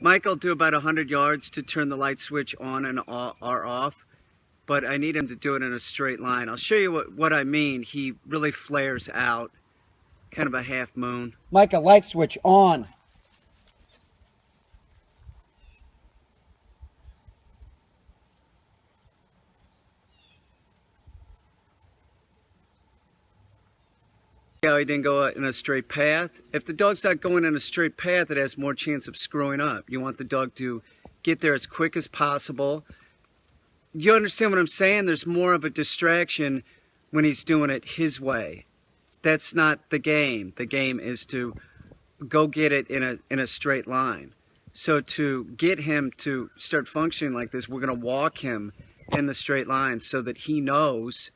Mike will do about 100 yards to turn the light switch on and or off, but I need him to do it in a straight line. I'll show you what I mean. He really flares out, kind of a half moon. Mike, a light switch on. How he didn't go in a straight path. If the dog's not going in a straight path, it has more chance of screwing up. You want the dog to get there as quick as possible. You understand what I'm saying? There's more of a distraction when he's doing it his way. That's not the game. The game is to go get it in a straight line. So to get him to start functioning like this, we're going to walk him in the straight line so that he knows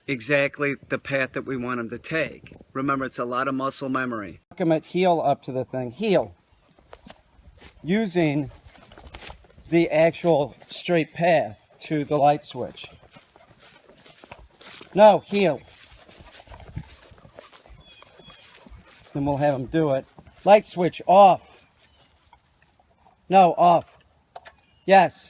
exactly the path that we want him to take. Remember, it's a lot of muscle memory. Hook him at heel up to the thing. Heel. Using the actual straight path to the light switch. No, heel. Then we'll have him do it. Light switch off. No, off. Yes.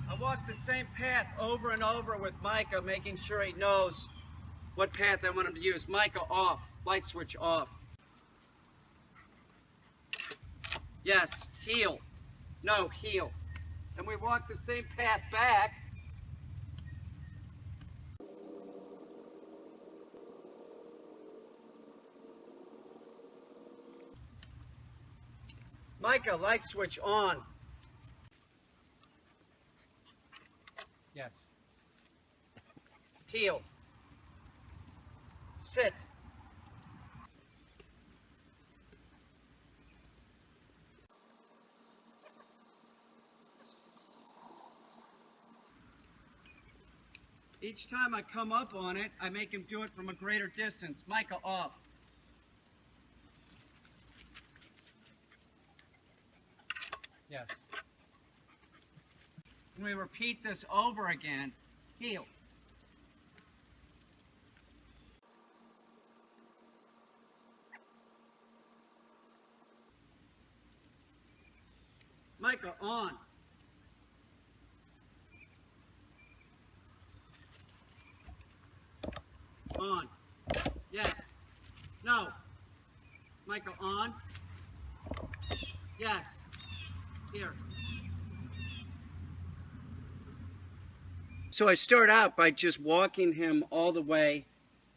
I walk the same path over and over with Micah, making sure he knows what path I want him to use. Micah, off. Light switch off. Yes, heel. No, heel. And we walk the same path back. Micah, light switch on. Yes. Heel. Sit. Each time I come up on it, I make him do it from a greater distance. Micah, off. Yes. And we repeat this over again. Heel. Micah, on. On. Yes. No. Micah, on. Yes. Here. So I start out by just walking him all the way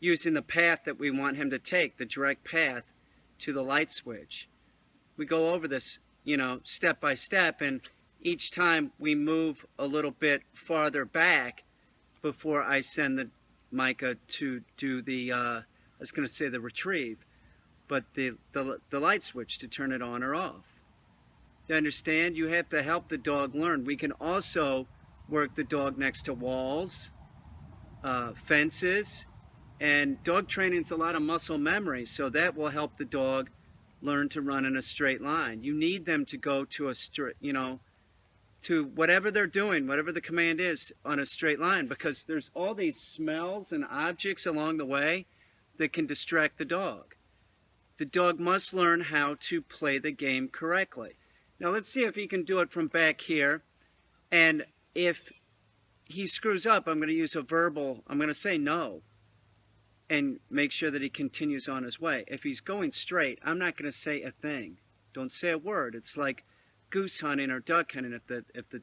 using the path that we want him to take, the direct path to the light switch. We go over this, step by step, and each time we move a little bit farther back before I send the Micah to do the, I was going to say the retrieve, but the light switch to turn it on or off. You understand? You have to help the dog learn. We can also work the dog next to walls, fences, and dog training is a lot of muscle memory, so that will help the dog learn to run in a straight line. You need them to go to a straight, to whatever they're doing, whatever the command is, on a straight line, because there's all these smells and objects along the way that can distract the dog. The dog must learn how to play the game correctly. Now let's see if he can do it from back here, and if he screws up, I'm going to use a verbal, I'm going to say no, and make sure that he continues on his way. If he's going straight, I'm not going to say a thing. Don't say a word. It's like goose hunting or duck hunting. If the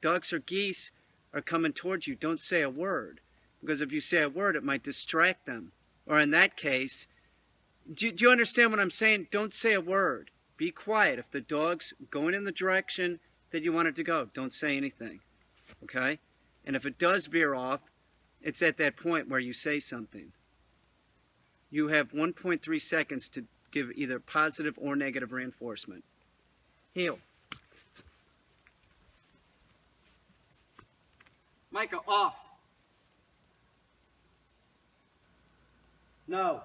ducks or geese are coming towards you, don't say a word. Because if you say a word, it might distract them. Or in that case, do you understand what I'm saying? Don't say a word. Be quiet. If the dog's going in the direction that you want it to go, don't say anything. Okay? And if it does veer off, it's at that point where you say something. You have 1.3 seconds to give either positive or negative reinforcement. Heel. Micah, off. No.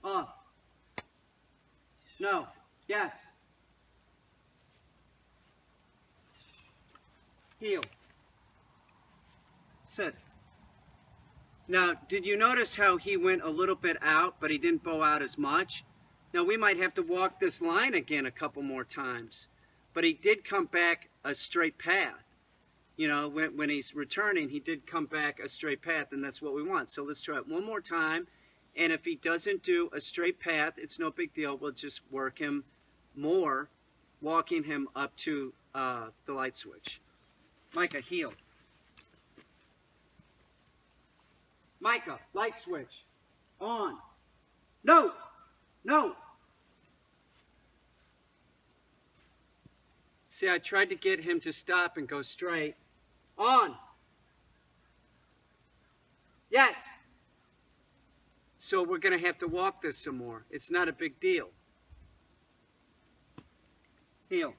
Off. No. Yes. Heel. Sit. Now, did you notice how he went a little bit out, but he didn't bow out as much? Now, we might have to walk this line again a couple more times. But he did come back a straight path. You know, when he's returning, he did come back a straight path, and that's what we want. So let's try it one more time. And if he doesn't do a straight path, it's no big deal. We'll just work him more, walking him up to the light switch. Micah, heel. Micah, light switch. On. No! No! See, I tried to get him to stop and go straight. On. Yes. So we're going to have to walk this some more. It's not a big deal. Heel.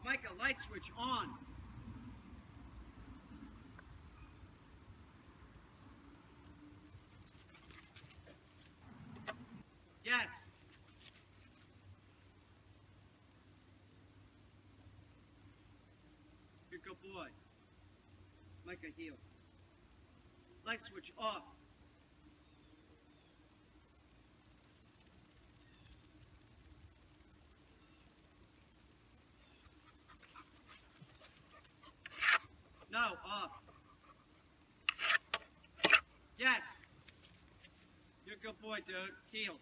Micah, light switch on. Yes. You're a good boy. Micah, heel. Light switch off. No, off. Yes. You're a good boy, dude. Heel.